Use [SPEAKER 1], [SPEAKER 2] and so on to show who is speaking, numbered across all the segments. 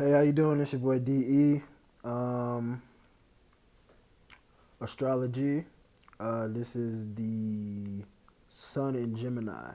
[SPEAKER 1] Hey, how you doing? It's your boy DE. Um, Astrology. This is the Sun in Gemini.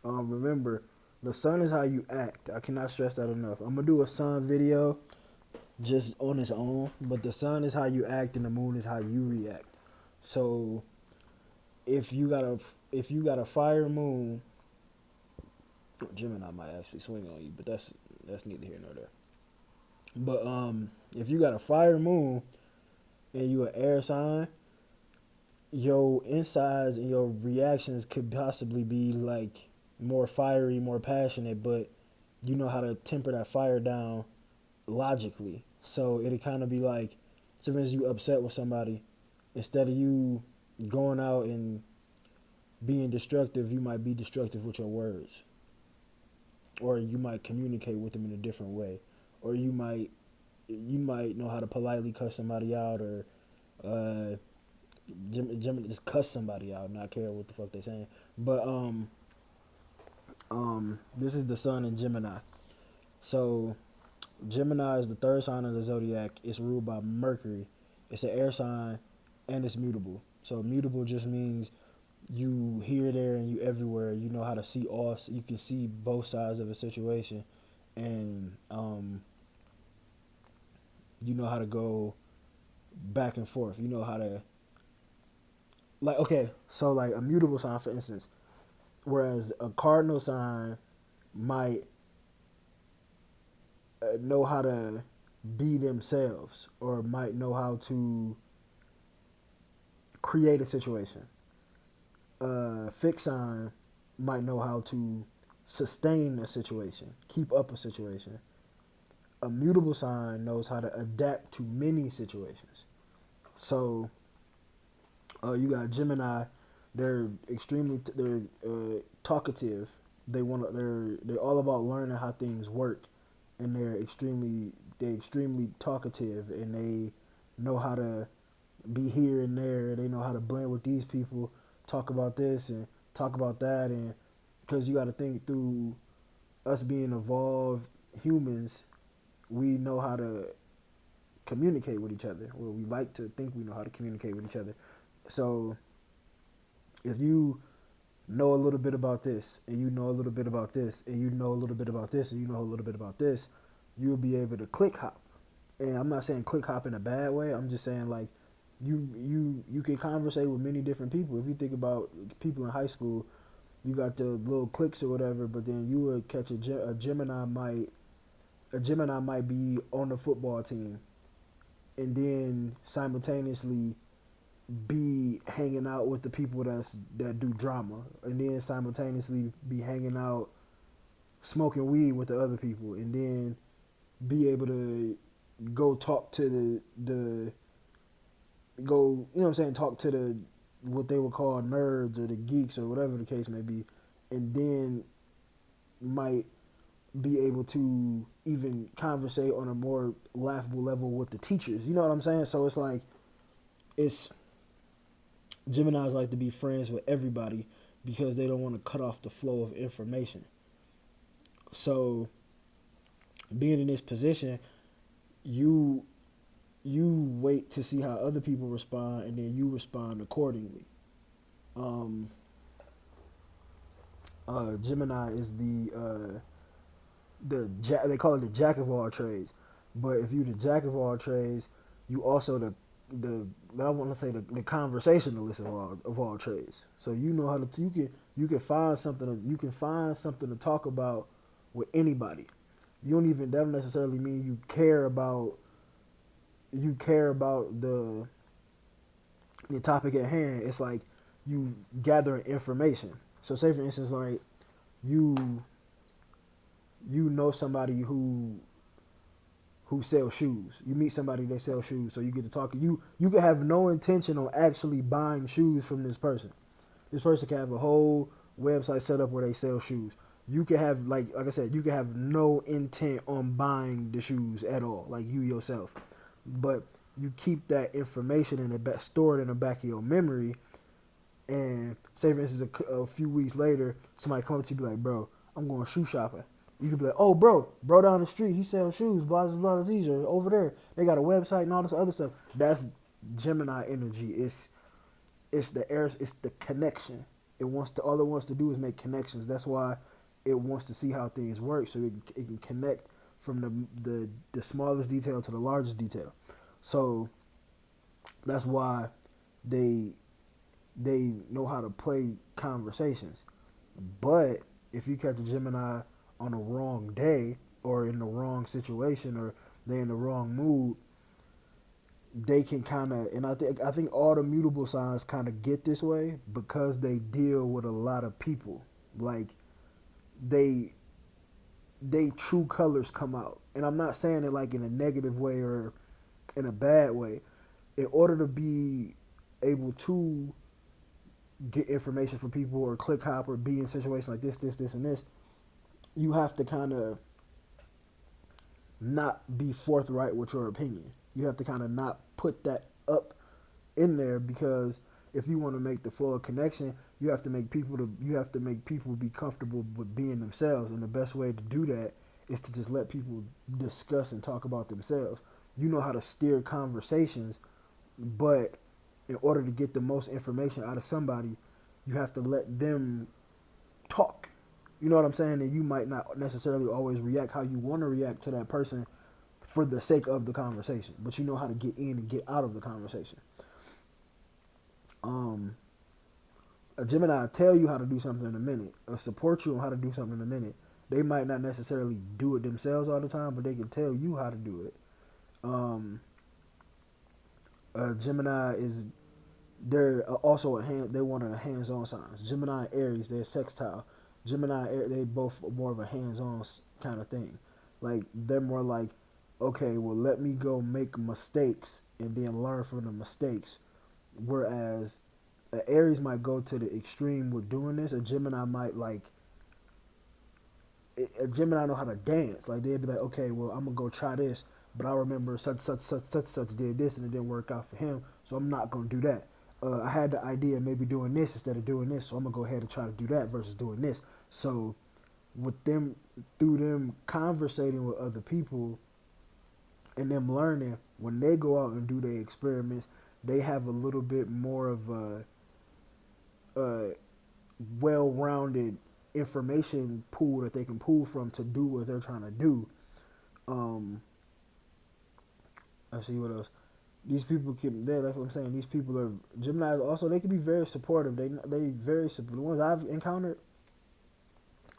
[SPEAKER 1] Remember, the Sun is how you act. I cannot stress that enough. I'm gonna do a Sun video just on its own, but the Sun is how you act, and the Moon is how you react. So if you got a if you got a fire Moon, Gemini might actually swing on you, but that's neither here nor there. But if you got a fire Moon and you an air sign, your insides and your reactions could possibly be like more fiery, more passionate, but you know how to temper that fire down logically. So it'd kind of be like, so as you upset with somebody, instead of you going out and being destructive, you might be destructive with your words, or you might communicate with them in a different way, or you might know how to politely cuss somebody out, or uh, just cuss somebody out, not care what the fuck they saying. But this is the Sun in Gemini. So Gemini is the third sign of the zodiac. It's ruled by Mercury. It's an air sign, and it's mutable. So mutable just means you here, there, and you everywhere. You know how to see all. You can see both sides of a situation, and you know how to go back and forth. You know how to, like, okay. So like a mutable sign, for instance, whereas a cardinal sign might know how to be themselves, or might know how to create a situation. Fixed sign might know how to sustain a situation, keep up a situation. A mutable sign knows how to adapt to many situations. So you got Gemini. They're talkative. They're all about learning how things work, and they're extremely talkative, and they know how to be here and there. They know how to blend with these people, talk about this and talk about that, and because you got to think through us being evolved humans, we know how to communicate with each other. Well, we like to think we know how to communicate with each other. So if you know a little bit about this, and you know a little bit about this, and you know a little bit about this, and you know a little bit about this, you'll be able to click hop. And I'm not saying click hop in a bad way. I'm just saying, like, you can conversate with many different people. If you think about people in high school, you got the little cliques or whatever, but then you would catch a Gemini might be on the football team, and then simultaneously be hanging out with the people that do drama, and then simultaneously be hanging out smoking weed with the other people, and then be able to go talk to the go, you know what I'm saying, talk to the what they would call nerds or the geeks or whatever the case may be, and then might be able to even conversate on a more laughable level with the teachers. You know what I'm saying? So it's like, it's Geminis like to be friends with everybody because they don't want to cut off the flow of information. So being in this position, you you wait to see how other people respond, and then you respond accordingly. Um, Gemini is they call it the jack of all trades, but if you the jack of all trades, you also the I want to say the conversationalist of all trades. So you know how to you can find something to talk about with anybody. You don't even, that don't necessarily mean you care about the topic at hand. It's like you gathering information. So say for instance, like, you you know somebody who sells shoes. You meet somebody that sells shoes, so you get to talk. You can have no intention on actually buying shoes from this person. This person can have a whole website set up where they sell shoes. You can have, like I said, you can have no intent on buying the shoes at all, like you yourself. But you keep that information in the back, stored in the back of your memory, and say for instance a few weeks later, somebody comes to you and be like, "Bro, I'm going shoe shopping," You could be like, oh, bro down the street, he sells shoes, blah, blah, blah, t-shirt over there. They got a website and all this other stuff. That's Gemini energy. It's the air, it's the connection. All it wants to do is make connections. That's why it wants to see how things work, so it can connect from the smallest detail to the largest detail. So that's why they they know how to play conversations. But if you catch a Gemini on the wrong day or in the wrong situation or they in the wrong mood, they can kind of, and I think all the mutable signs kind of get this way because they deal with a lot of people. Like they true colors come out, and I'm not saying it like in a negative way or in a bad way. In order to be able to get information from people or click hop or be in situations like this, and this, you have to kind of not be forthright with your opinion. You have to kind of not put that up in there because if you want to make the flow of connection, you have to make people be comfortable with being themselves, and the best way to do that is to just let people discuss and talk about themselves. You know how to steer conversations, but in order to get the most information out of somebody, you have to let them talk. You know what I'm saying? And you might not necessarily always react how you want to react to that person for the sake of the conversation, but you know how to get in and get out of the conversation. A Gemini will tell you how to do something in a minute, or support you on how to do something in a minute. They might not necessarily do it themselves all the time, but they can tell you how to do it. Gemini is they're also they're one of the hands-on signs. Gemini and Aries, they're sextile. Gemini, they both more of a hands-on kind of thing. Like they're more like, okay, well, let me go make mistakes and then learn from the mistakes. Whereas an Aries might go to the extreme with doing this. A Gemini might a Gemini know how to dance. Like they'd be like, okay, well, I'm gonna go try this, but I remember such did this and it didn't work out for him, so I'm not gonna do that. I had the idea of maybe doing this instead of doing this, so I'm gonna go ahead and try to do that versus doing this. So with them, through them conversating with other people and them learning, when they go out and do their experiments, they have a little bit more of a well-rounded information pool that they can pull from to do what they're trying to do. Let's see what else. These people can. That's what I'm saying. These people are Geminis. Also, they can be very supportive. They very supportive. The ones I've encountered,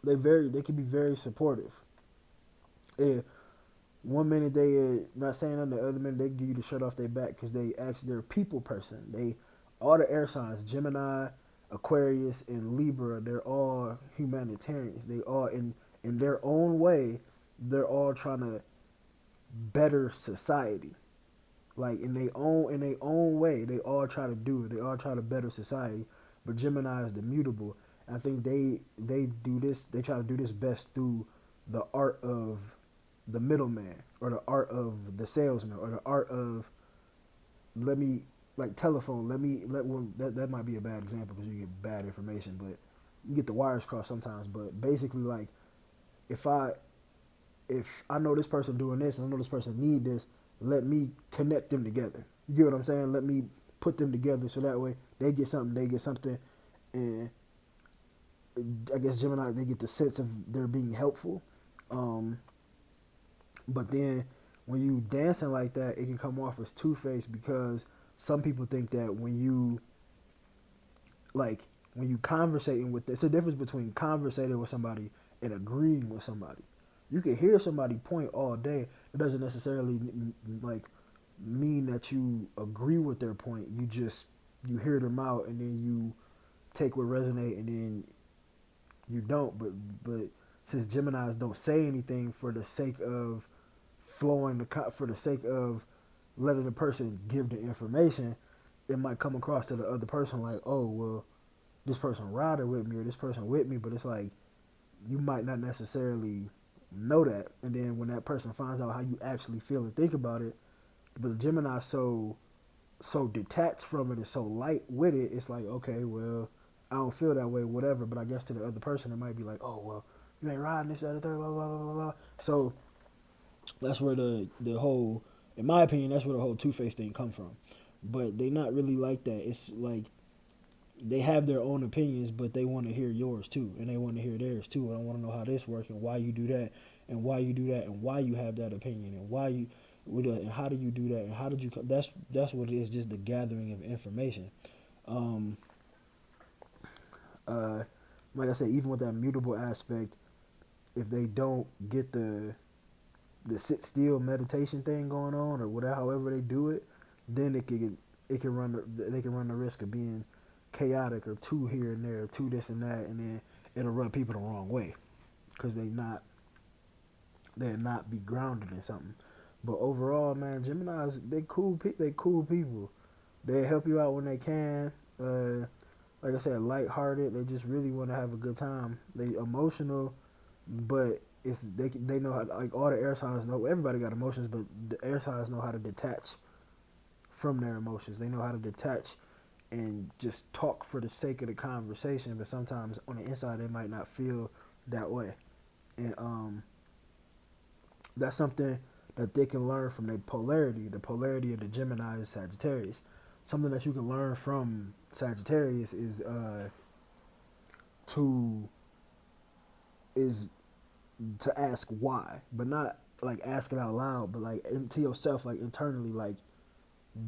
[SPEAKER 1] they can be very supportive. Yeah, one minute they not saying nothing, the other minute they give you the shirt off their back because they're a people person. They all the air signs, Gemini, Aquarius, and Libra. They're all humanitarians. They all in their own way. They're all trying to better society. Like in their own way, they all try to do it. They all try to better society. But Gemini is the mutable. I think they do this. They try to do this best through the art of the middleman, or the art of the salesman, or the art of telephone. That might be a bad example because you get bad information, but you get the wires crossed sometimes. But basically, like if I know this person doing this and I know this person need this, let me connect them together. You get what I'm saying? Let me put them together so that way they get something, and I guess Gemini, they get the sense of they're being helpful. But then when you dancing like that, it can come off as two-faced because some people think that when you conversating with, it's a difference between conversating with somebody and agreeing with somebody. You can hear somebody point all day. It doesn't necessarily mean that you agree with their point. You hear them out and then you take what resonate and then you don't. But since Geminis don't say anything for the sake of for the sake of letting the person give the information, it might come across to the other person like, oh well, this person riding with me or this person with me, but it's like you might not necessarily know that, and then when that person finds out how you actually feel and think about it, but the Gemini so detached from it and so light with it, it's like, okay, well, I don't feel that way, whatever. But I guess to the other person, it might be like, oh well, You ain't riding this, that, the third, blah blah blah blah blah. So that's where the whole, in my opinion, that's where the whole Two Face thing come from. But they not really like that. It's like they have their own opinions, but they want to hear yours too, and they want to hear theirs too. And I want to know how this works and why you do that, and why you do that, and why you have that opinion, and why you, and how do you do that, and how did you? That's what it is. Just the gathering of information. Um, uh, like I said, even with that mutable aspect, if they don't get the sit still meditation thing going on or whatever, however they do it, then it can run they can run the risk of being chaotic or too here and there, too this and that, and then it'll run people the wrong way because they'll not be grounded in something. But overall, man, Gemini's they cool people. They help you out when they can. Like I said, lighthearted. They just really want to have a good time. They emotional, but they know how, like all the air signs know. Everybody got emotions, but the air signs know how to detach from their emotions. They know how to detach and just talk for the sake of the conversation. But sometimes on the inside, they might not feel that way, and that's something that they can learn from their polarity. The polarity of the Gemini is Sagittarius. Something that you can learn from Sagittarius to is to ask why, but not like ask it out loud, but like to yourself, like internally, like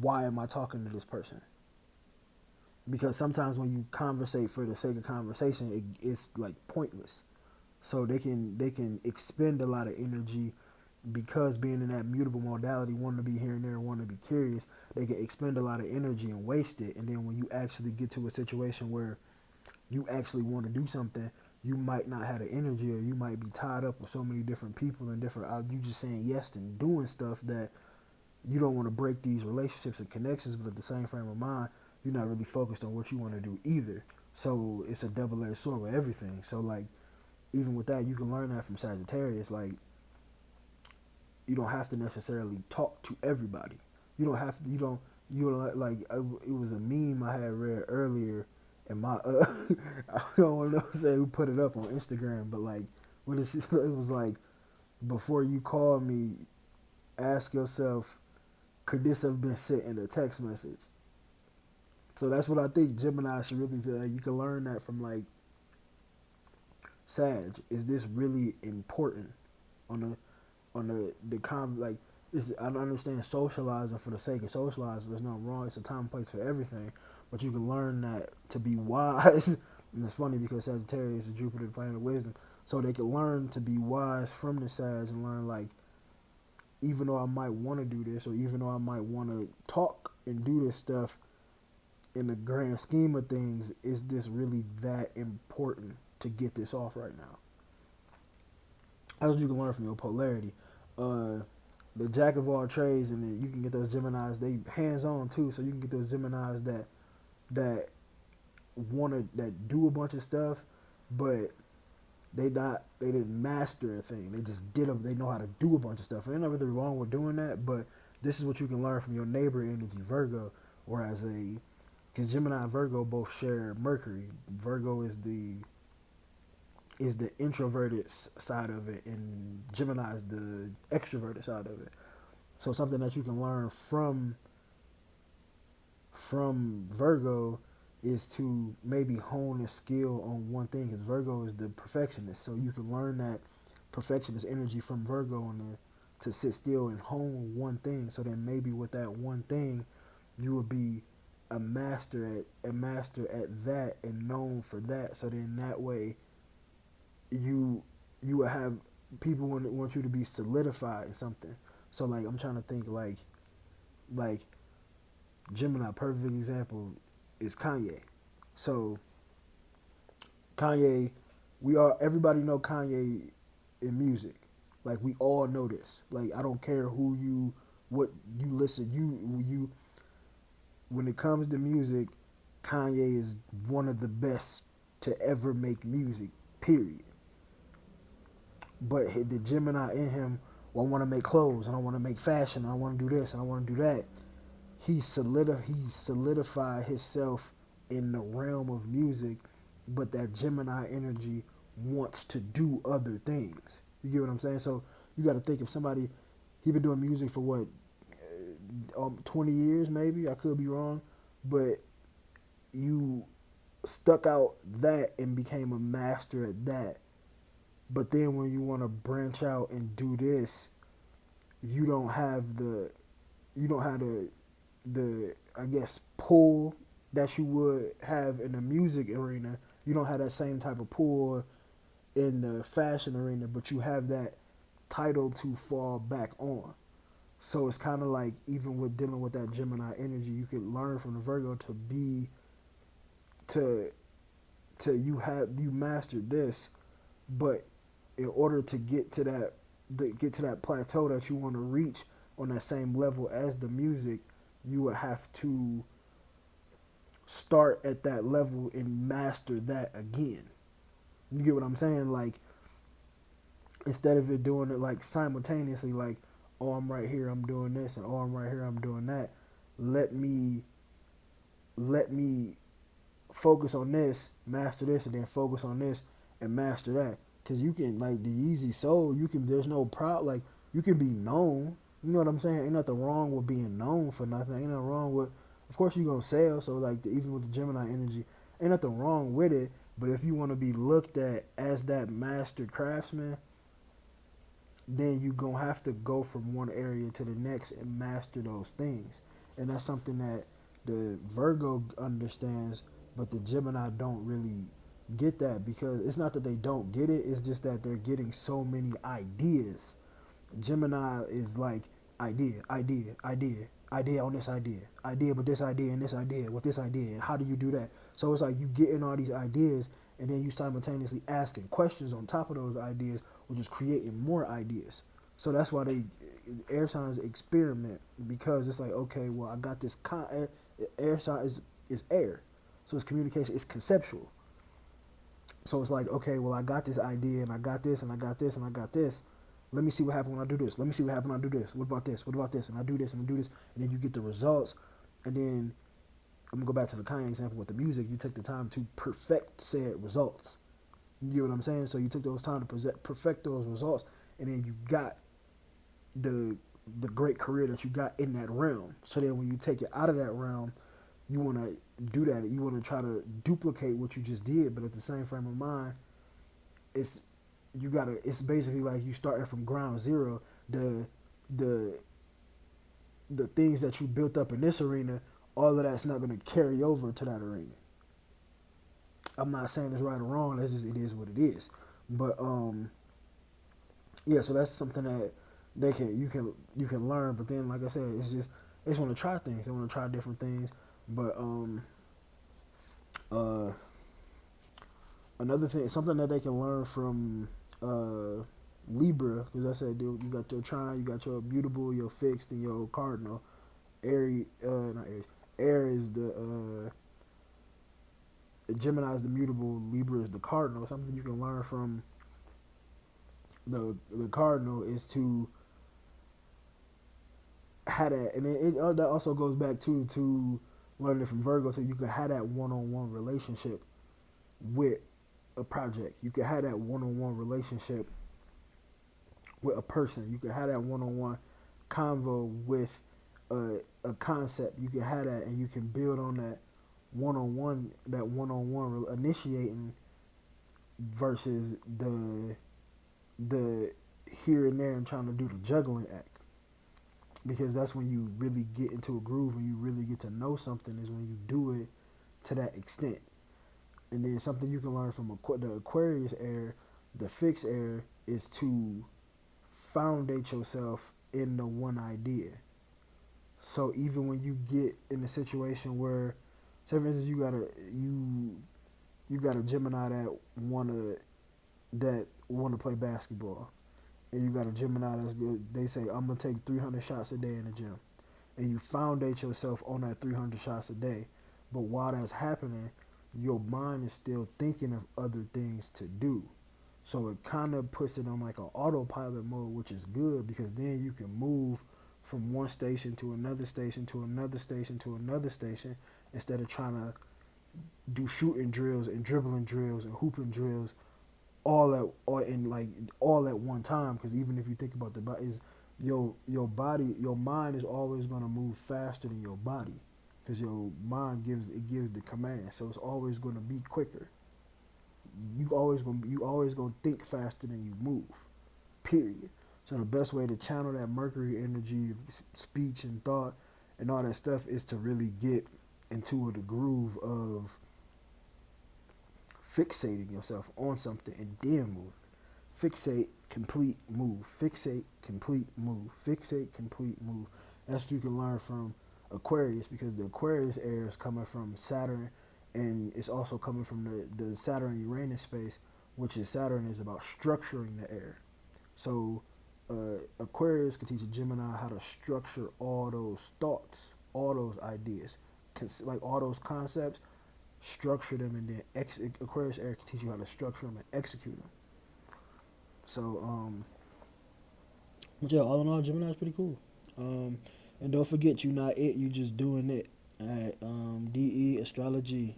[SPEAKER 1] why am I talking to this person? Because sometimes when you conversate for the sake of conversation, it's like pointless. So they can expend a lot of energy because being in that mutable modality, wanting to be here and there, wanting to be curious, they can expend a lot of energy and waste it. And then when you actually get to a situation where you actually want to do something, you might not have the energy, or you might be tied up with so many different people and different. You just saying yes and doing stuff that you don't want to break these relationships and connections, but at the same frame of mind, you're not really focused on what you want to do either. So it's a double-edged sword with everything. So like even with that, you can learn that from Sagittarius. Like you don't have to necessarily talk to everybody. You don't have to. You don't like. It was a meme I had read earlier, and my I don't want to say who put it up on Instagram, but like when it was like, before you call me, ask yourself, could this have been sent in a text message? So that's what I think Gemini should really do. You can learn that from like Sag. Is this really important on like I don't understand socializing for the sake of socializing. There's nothing wrong. It's a time and place for everything, but you can learn that to be wise. And it's funny because Sagittarius is Jupiter, the planet of wisdom, so they can learn to be wise from the Sag and learn like, even though I might want to do this, or even though I might want to talk and do this stuff, in the grand scheme of things, is this really that important to get this off right now? That's what you can learn from your polarity. The jack of all trades, and then you can get those Geminis. They hands on too, so you can get those Geminis that that do a bunch of stuff, but they didn't master a thing. They just did them. They know how to do a bunch of stuff, and there's nothing wrong with doing that. But this is what you can learn from your neighbor energy, Virgo. Whereas because Gemini and Virgo both share Mercury. Virgo is the introverted side of it, and Gemini is the extroverted side of it. So something that you can learn from Virgo is to maybe hone a skill on one thing, because Virgo is the perfectionist. So you can learn that perfectionist energy from Virgo and to sit still and hone one thing. So then maybe with that one thing, you will be a master at that and known for that. So then that way, you will have people want you to be solidified in something. So like I'm trying to think like Gemini, perfect example is Kanye. So Kanye, everybody know Kanye in music. Like we all know this. Like I don't care what you listen, you when it comes to music, Kanye is one of the best to ever make music, period. But the Gemini in him, well, I want to make clothes, and I want to make fashion, and I want to do this, and I want to do that. He solidified himself in the realm of music, but that Gemini energy wants to do other things. You get what I'm saying? So you got to think, if somebody, he been doing music for what, 20 years maybe. I could be wrong, but you stuck out that and became a master at that. But then when you want to branch out and do this, you don't have the I guess pull that you would have in the music arena. You don't have that same type of pull in the fashion arena, but you have that title to fall back on. So it's kind of like, even with dealing with that Gemini energy, you could learn from the Virgo to be to you mastered this, but in order to get to that plateau that you want to reach on that same level as the music, you would have to start at that level and master that again. You get what I'm saying? Like, instead of it doing it like simultaneously, like, oh, I'm right here, I'm doing this, and oh, I'm right here, I'm doing that. Let me focus on this, master this, and then focus on this and master that. Cause you can, like, the Yeezy Soul, you can, there's no problem, like, you can be known. You know what I'm saying? Ain't nothing wrong with being known for nothing. Ain't nothing wrong with, of course you gonna sell. So like, even with the Gemini energy, ain't nothing wrong with it. But if you want to be looked at as that master craftsman, then you gonna have to go from one area to the next and master those things. And that's something that the Virgo understands, but the Gemini don't really get that, because it's not that they don't get it, it's just that they're getting so many ideas. Gemini is like, idea, idea, idea, idea on this idea, but this idea and this idea with this idea, and how do you do that? So it's like you getting all these ideas, and then you simultaneously asking questions on top of those ideas, which is creating more ideas. So that's why they air signs experiment, because it's like, okay, well, I got this air sign is air, so it's communication, it's conceptual. So it's like, okay, well, I got this idea, and I got this, and I got this, and I got this. Let me see what happens when I do this. Let me see what happens when I do this. What about this? What about this? And I do this, and I do this, and then you get the results. And then I'm gonna go back to the Kanye example with the music. You took the time to perfect said results. You get what I'm saying? So you took those time to perfect those results, and then you got the great career that you got in that realm. So then when you take it out of that realm, you want to do that. You want to try to duplicate what you just did, but at the same frame of mind, it's you gotta. It's basically like you starting from ground zero. The the things that you built up in this arena, all of that's not going to carry over to that arena. I'm not saying it's right or wrong. That's just, it is what it is. But yeah. So that's something that you can learn. But then, like I said, it's just they just want to try things. They want to try different things. But uh, another thing, something that they can learn from Libra, because I said, dude, you got your trine, you got your mutable, your fixed, and your cardinal. Aries, not Aries. Air is the Gemini is the mutable, Libra is the cardinal. Something you can learn from the cardinal is to have that, and that also goes back to learning from Virgo, so you can have that one-on-one relationship with a project. You can have that one-on-one relationship with a person. You can have that one-on-one convo with a concept. You can have that, and you can build on that one-on-one initiating versus the here and there and trying to do the juggling act. Because that's when you really get into a groove, and you really get to know something, is when you do it to that extent. And then something you can learn from the Aquarius air, the fixed air, is to foundate yourself in the one idea. So even when you get in a situation where, say for instance, you got a Gemini that wanna play basketball, and you got a Gemini that's good. They say, I'm gonna take 300 shots a day in the gym, and you foundate yourself on that 300 shots a day. But while that's happening, your mind is still thinking of other things to do. So it kind of puts it on like an autopilot mode, which is good, because then you can move from one station to another station to another station to another station, instead of trying to do shooting drills and dribbling drills and hooping drills all at one time. Because even if you think about the body, is your mind is always gonna move faster than your body, because your mind gives the command, so it's always gonna be quicker. You always gonna think faster than you move. Period. So the best way to channel that Mercury energy, speech and thought, and all that stuff is to really get into the groove of fixating yourself on something and then move. Fixate, complete, move. Fixate, complete, move. Fixate, complete, move. That's what you can learn from Aquarius, because the Aquarius air is coming from Saturn, and it's also coming from the Saturn Uranus space, which is Saturn is about structuring the air. So Aquarius can teach a Gemini how to structure all those thoughts, all those ideas, like all those concepts, structure them, and then Aquarius air can teach you how to structure them and execute them. So, but yeah, all in all, Gemini is pretty cool. And don't forget, you're not it, you just doing it. All right, DE Astrology.